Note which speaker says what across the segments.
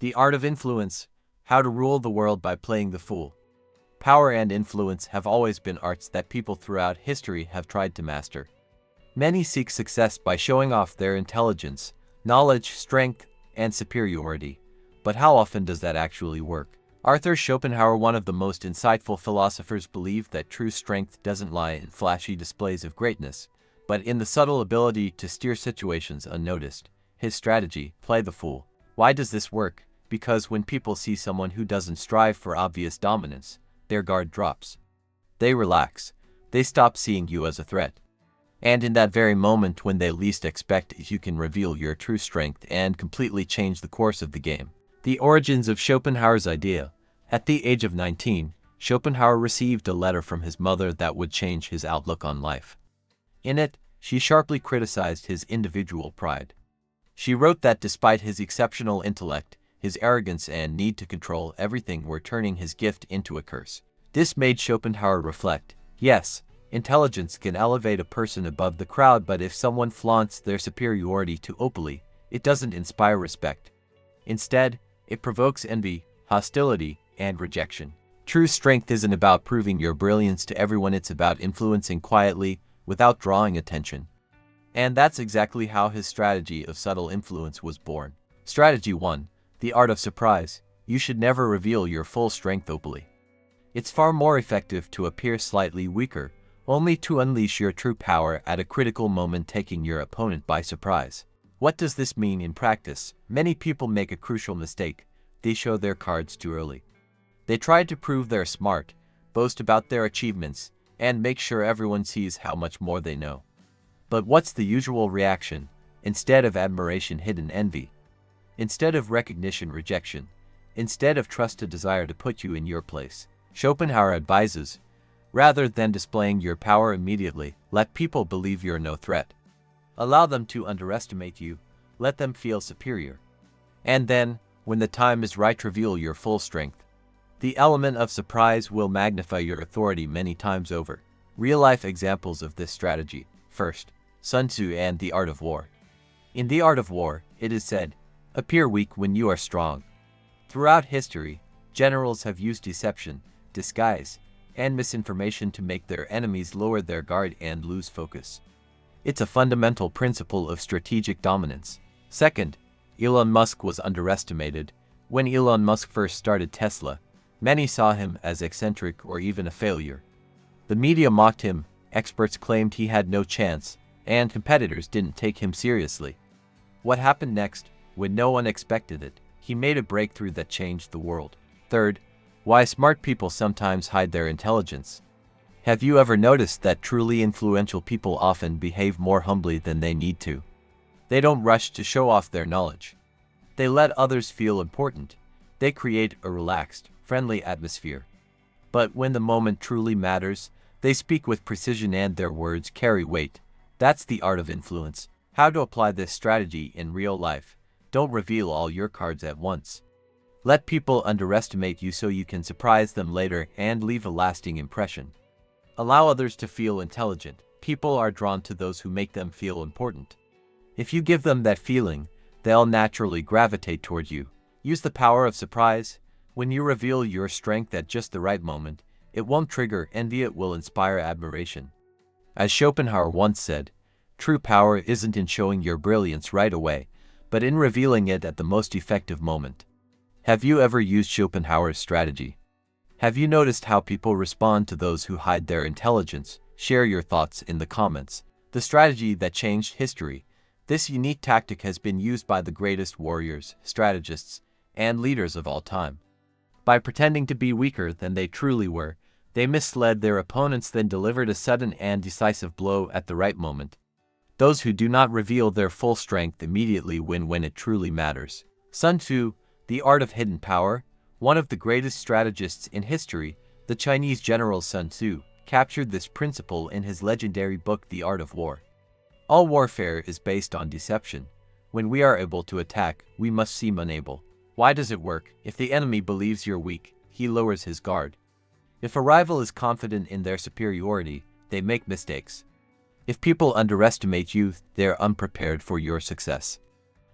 Speaker 1: The art of influence, how to rule the world by playing the fool. Power and influence have always been arts that people throughout history have tried to master. Many seek success by showing off their intelligence, knowledge, strength, and superiority. But how often does that actually work? Arthur Schopenhauer, one of the most insightful philosophers, believed that true strength doesn't lie in flashy displays of greatness, but in the subtle ability to steer situations unnoticed. His strategy, play the fool. Why does this work? Because when people see someone who doesn't strive for obvious dominance, their guard drops. They relax. They stop seeing you as a threat. And in that very moment when they least expect it, you can reveal your true strength and completely change the course of the game. The origins of Schopenhauer's idea. At the age of 19, Schopenhauer received a letter from his mother that would change his outlook on life. In it, she sharply criticized his individual pride. She wrote that despite his exceptional intellect, his arrogance and need to control everything were turning his gift into a curse. This made Schopenhauer reflect. Yes, intelligence can elevate a person above the crowd, but if someone flaunts their superiority too openly, it doesn't inspire respect. Instead, it provokes envy, hostility, and rejection. True strength isn't about proving your brilliance to everyone, it's about influencing quietly, without drawing attention. And that's exactly how his strategy of subtle influence was born. Strategy 1. The art of surprise. You should never reveal your full strength openly. It's far more effective to appear slightly weaker, only to unleash your true power at a critical moment, taking your opponent by surprise. What does this mean in practice? Many people make a crucial mistake. They show their cards too early. They try to prove they're smart, boast about their achievements, and make sure everyone sees how much more they know. But what's the usual reaction? Instead of admiration, hidden envy. Instead of recognition, rejection. Instead of trust, a desire to put you in your place. Schopenhauer advises, rather than displaying your power immediately, let people believe you're no threat. Allow them to underestimate you, let them feel superior. And then, when the time is right, reveal your full strength. The element of surprise will magnify your authority many times over. Real-life examples of this strategy. First, Sun Tzu and the Art of War. In The Art of War, it is said, appear weak when you are strong. Throughout history, generals have used deception, disguise, and misinformation to make their enemies lower their guard and lose focus. It's a fundamental principle of strategic dominance. Second, Elon Musk was underestimated. When Elon Musk first started Tesla, many saw him as eccentric or even a failure. The media mocked him, experts claimed he had no chance, and competitors didn't take him seriously. What happened next? When no one expected it, he made a breakthrough that changed the world. Third, why smart people sometimes hide their intelligence. Have you ever noticed that truly influential people often behave more humbly than they need to? They don't rush to show off their knowledge. They let others feel important. They create a relaxed, friendly atmosphere. But when the moment truly matters, they speak with precision and their words carry weight. That's the art of influence. How to apply this strategy in real life. Don't reveal all your cards at once. Let people underestimate you so you can surprise them later and leave a lasting impression. Allow others to feel intelligent. People are drawn to those who make them feel important. If you give them that feeling, they'll naturally gravitate toward you. Use the power of surprise. When you reveal your strength at just the right moment, it won't trigger envy, it will inspire admiration. As Schopenhauer once said, true power isn't in showing your brilliance right away, but in revealing it at the most effective moment. Have you ever used Schopenhauer's strategy? Have you noticed how people respond to those who hide their intelligence? Share your thoughts in the comments. The strategy that changed history. This unique tactic has been used by the greatest warriors, strategists, and leaders of all time. By pretending to be weaker than they truly were, they misled their opponents, then delivered a sudden and decisive blow at the right moment. Those who do not reveal their full strength immediately win when it truly matters. Sun Tzu, The Art of Hidden Power. One of the greatest strategists in history, the Chinese general Sun Tzu, captured this principle in his legendary book The Art of War. All warfare is based on deception. When we are able to attack, we must seem unable. Why does it work? If the enemy believes you're weak, he lowers his guard. If a rival is confident in their superiority, they make mistakes. If people underestimate you, they're unprepared for your success.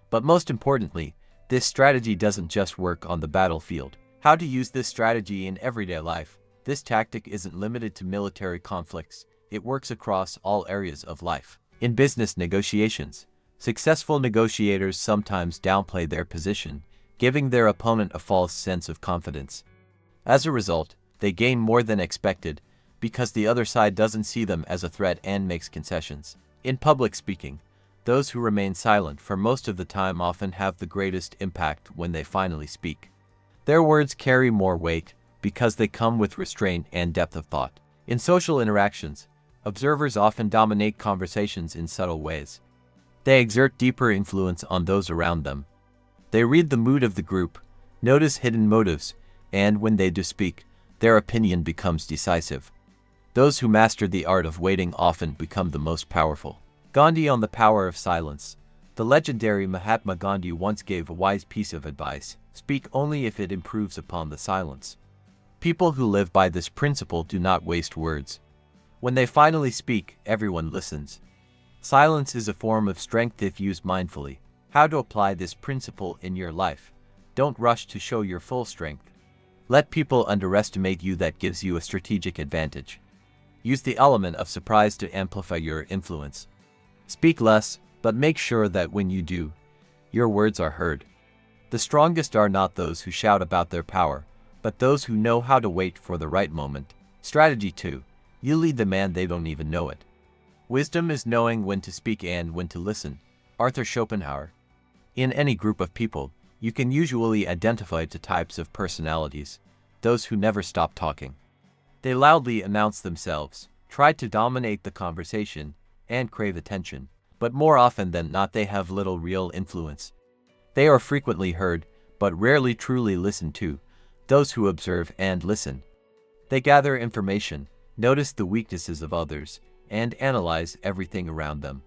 Speaker 1: But most importantly, This strategy doesn't just work on the battlefield. How to use this strategy in everyday life. This tactic isn't limited to military conflicts. It works across all areas of life. In business negotiations, successful negotiators sometimes downplay their position, giving their opponent a false sense of confidence. As a result, they gain more than expected because the other side doesn't see them as a threat and makes concessions. In public speaking, those who remain silent for most of the time often have the greatest impact when they finally speak. Their words carry more weight because they come with restraint and depth of thought. In social interactions, observers often dominate conversations in subtle ways. They exert deeper influence on those around them. They read the mood of the group, notice hidden motives, and when they do speak, their opinion becomes decisive. Those who master the art of waiting often become the most powerful. Gandhi on the power of silence. The legendary Mahatma Gandhi once gave a wise piece of advice: speak only if it improves upon the silence. People who live by this principle do not waste words. When they finally speak, everyone listens. Silence is a form of strength if used mindfully. How to apply this principle in your life. Don't rush to show your full strength. Let people underestimate you. That gives you a strategic advantage. Use the element of surprise to amplify your influence. Speak less, but make sure that when you do, your words are heard. The strongest are not those who shout about their power, but those who know how to wait for the right moment. Strategy 2. You lead the man, they don't even know it. Wisdom is knowing when to speak and when to listen. Arthur Schopenhauer. In any group of people, you can usually identify two types of personalities: those who never stop talking. They loudly announce themselves, try to dominate the conversation, and crave attention, but more often than not they have little real influence. They are frequently heard, but rarely truly listened to. Those who observe and listen. They gather information, notice the weaknesses of others, and analyze everything around them.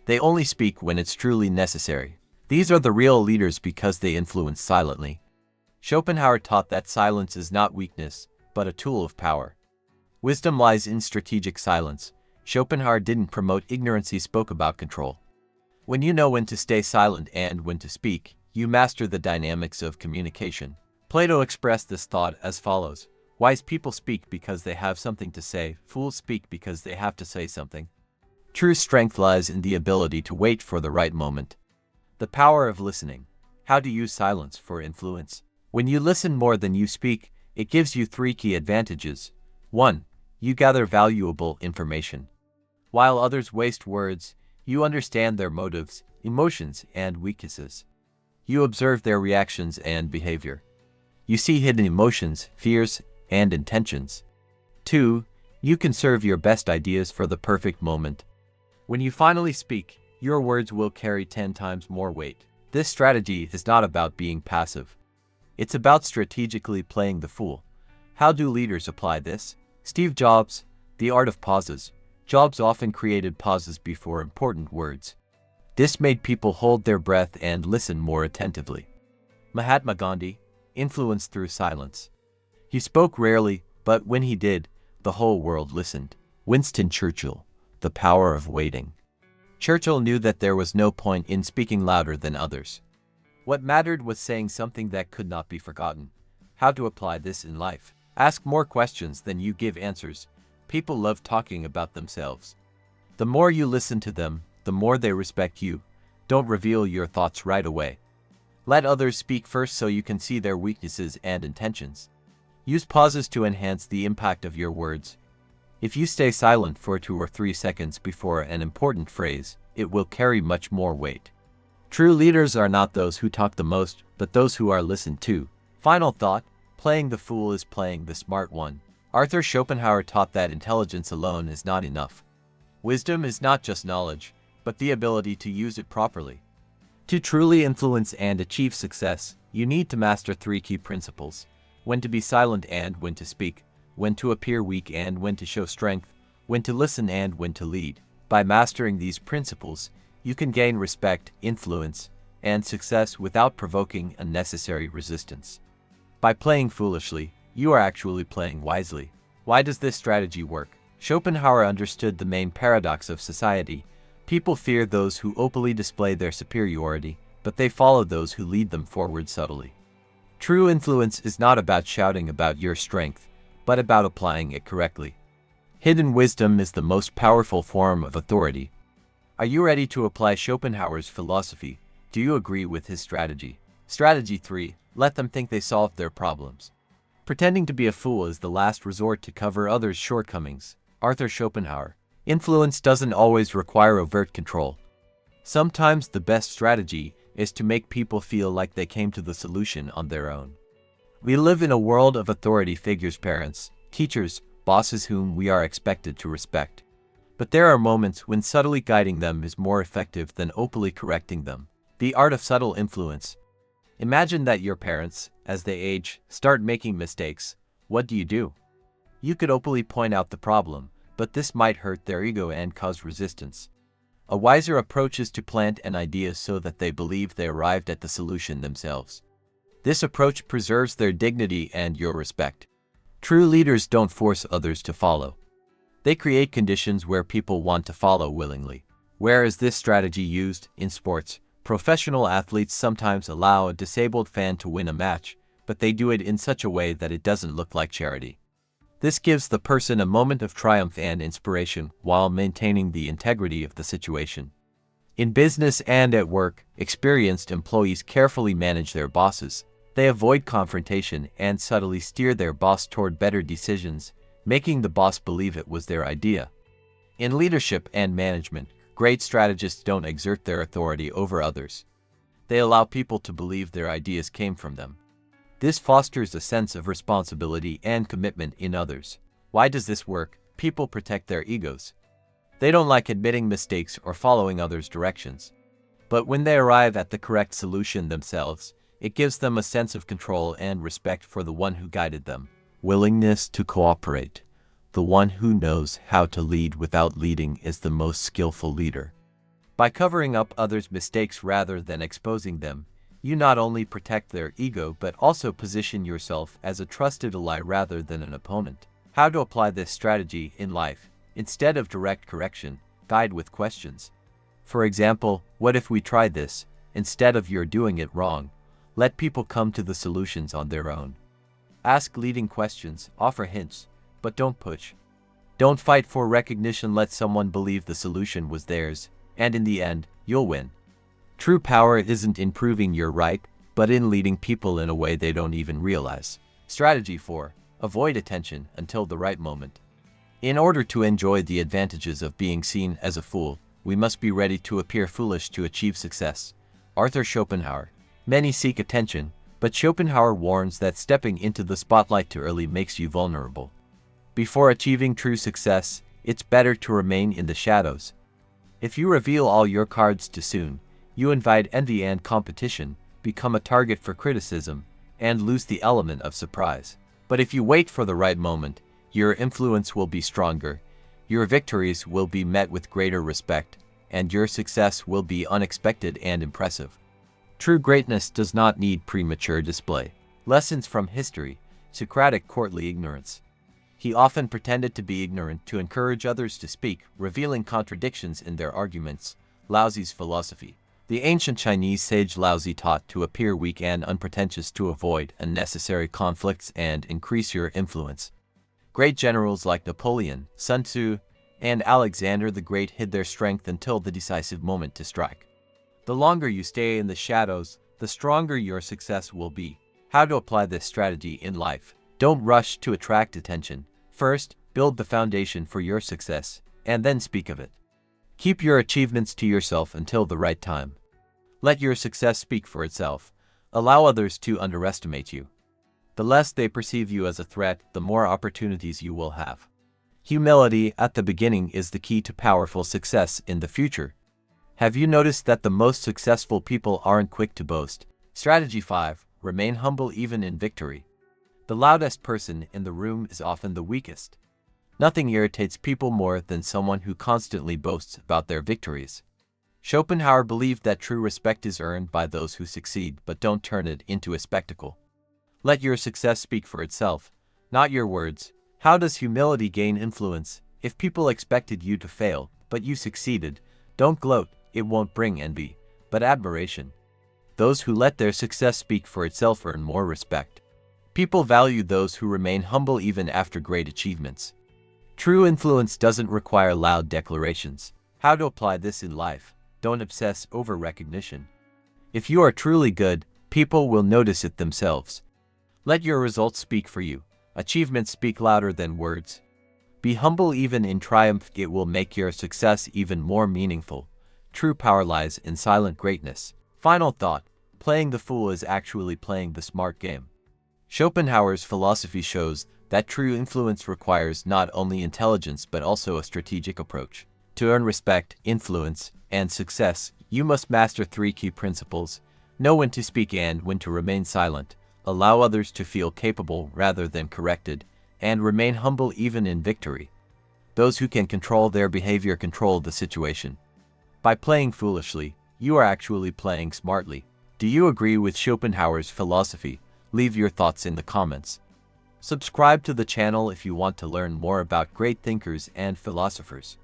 Speaker 1: They only speak when it's truly necessary. These are the real leaders because they influence silently. Schopenhauer taught that silence is not weakness, but a tool of power. Wisdom lies in strategic silence. Schopenhauer didn't promote ignorance, he spoke about control. When you know when to stay silent and when to speak, you master the dynamics of communication. Plato expressed this thought as follows: wise people speak because they have something to say, fools speak because they have to say something. True strength lies in the ability to wait for the right moment. The power of listening. How to use silence for influence. When you listen more than you speak, it gives you 3 key advantages. 1. You gather valuable information. While others waste words, you understand their motives, emotions, and weaknesses. You observe their reactions and behavior. You see hidden emotions, fears, and intentions. 2. You conserve your best ideas for the perfect moment. When you finally speak, your words will carry 10 times more weight. This strategy is not about being passive. It's about strategically playing the fool. How do leaders apply this? Steve Jobs, The Art of Pauses. Jobs often created pauses before important words. This made people hold their breath and listen more attentively. Mahatma Gandhi, Influence through silence. He spoke rarely, but when he did, the whole world listened. Winston Churchill, The Power of Waiting. Churchill knew that there was no point in speaking louder than others. What mattered was saying something that could not be forgotten. How to apply this in life? Ask more questions than you give answers. People love talking about themselves. The more you listen to them, the more they respect you. Don't reveal your thoughts right away. Let others speak first so you can see their weaknesses and intentions. Use pauses to enhance the impact of your words. If you stay silent for 2 or 3 seconds before an important phrase, it will carry much more weight. True leaders are not those who talk the most, but those who are listened to. Final thought: playing the fool is playing the smart one. Arthur Schopenhauer taught that intelligence alone is not enough. Wisdom is not just knowledge, but the ability to use it properly. To truly influence and achieve success, you need to master 3 key principles: when to be silent and when to speak, when to appear weak and when to show strength, when to listen and when to lead. By mastering these principles, you can gain respect, influence, and success without provoking unnecessary resistance. By playing foolishly, you are actually playing wisely. Why does this strategy work? Schopenhauer understood the main paradox of society. People fear those who openly display their superiority, but they follow those who lead them forward subtly. True influence is not about shouting about your strength, but about applying it correctly. Hidden wisdom is the most powerful form of authority. Are you ready to apply Schopenhauer's philosophy? Do you agree with his strategy? Strategy 3. Let them think they solved their problems. Pretending to be a fool is the last resort to cover others' shortcomings. Arthur Schopenhauer. Influence doesn't always require overt control. Sometimes the best strategy is to make people feel like they came to the solution on their own. We live in a world of authority figures, parents, teachers, bosses whom we are expected to respect. But there are moments when subtly guiding them is more effective than openly correcting them. The art of subtle influence. Imagine that your parents, as they age, start making mistakes. What do? You could openly point out the problem, but this might hurt their ego and cause resistance. A wiser approach is to plant an idea so that they believe they arrived at the solution themselves. This approach preserves their dignity and your respect. True leaders don't force others to follow. They create conditions where people want to follow willingly. Where is this strategy used? In sports, professional athletes sometimes allow a disabled fan to win a match, but they do it in such a way that it doesn't look like charity. This gives the person a moment of triumph and inspiration while maintaining the integrity of the situation. In business and at work, experienced employees carefully manage their bosses. They avoid confrontation and subtly steer their boss toward better decisions, making the boss believe it was their idea. In leadership and management, great strategists don't exert their authority over others. They allow people to believe their ideas came from them. This fosters a sense of responsibility and commitment in others. Why does this work? People protect their egos. They don't like admitting mistakes or following others' directions. But when they arrive at the correct solution themselves, it gives them a sense of control and respect for the one who guided them. Willingness to cooperate. The one who knows how to lead without leading is the most skillful leader. By covering up others' mistakes rather than exposing them, you not only protect their ego but also position yourself as a trusted ally rather than an opponent. How to apply this strategy in life? Instead of direct correction, guide with questions. For example, what if we try this? Instead of "you're doing it wrong," let people come to the solutions on their own. Ask leading questions, offer hints, but don't push. Don't fight for recognition, let someone believe the solution was theirs, and in the end, you'll win. True power isn't in proving you're right, but in leading people in a way they don't even realize. Strategy 4. Avoid attention until the right moment. In order to enjoy the advantages of being seen as a fool, we must be ready to appear foolish to achieve success. Arthur Schopenhauer. Many seek attention, but Schopenhauer warns that stepping into the spotlight too early makes you vulnerable. Before achieving true success, it's better to remain in the shadows. If you reveal all your cards too soon, you invite envy and competition, become a target for criticism, and lose the element of surprise. But if you wait for the right moment, your influence will be stronger, your victories will be met with greater respect, and your success will be unexpected and impressive. True greatness does not need premature display. Lessons from history. Socratic courtly ignorance. He often pretended to be ignorant to encourage others to speak, revealing contradictions in their arguments. Laozi's philosophy. The ancient Chinese sage Laozi taught to appear weak and unpretentious to avoid unnecessary conflicts and increase your influence. Great generals like Napoleon, Sun Tzu, and Alexander the Great hid their strength until the decisive moment to strike. The longer you stay in the shadows, the stronger your success will be. How to apply this strategy in life? Don't rush to attract attention. First, build the foundation for your success, and then speak of it. Keep your achievements to yourself until the right time. Let your success speak for itself. Allow others to underestimate you. The less they perceive you as a threat, the more opportunities you will have. Humility at the beginning is the key to powerful success in the future. Have you noticed that the most successful people aren't quick to boast? Strategy 5. Remain humble even in victory. The loudest person in the room is often the weakest. Nothing irritates people more than someone who constantly boasts about their victories. Schopenhauer believed that true respect is earned by those who succeed, but don't turn it into a spectacle. Let your success speak for itself, not your words. How does humility gain influence? If people expected you to fail, but you succeeded, don't gloat. It won't bring envy, but admiration. Those who let their success speak for itself earn more respect. People value those who remain humble even after great achievements. True influence doesn't require loud declarations. How to apply this in life? Don't obsess over recognition. If you are truly good, people will notice it themselves. Let your results speak for you. Achievements speak louder than words. Be humble even in triumph. It will make your success even more meaningful. True power lies in silent greatness. Final thought. Playing the fool is actually playing the smart game. Schopenhauer's philosophy shows that true influence requires not only intelligence but also a strategic approach. To earn respect, influence, and success, you must master 3 key principles. Know when to speak and when to remain silent. Allow others to feel capable rather than corrected, and remain humble even in victory. Those who can control their behavior control the situation. By playing foolishly, you are actually playing smartly. Do you agree with Schopenhauer's philosophy? Leave your thoughts in the comments. Subscribe to the channel if you want to learn more about great thinkers and philosophers.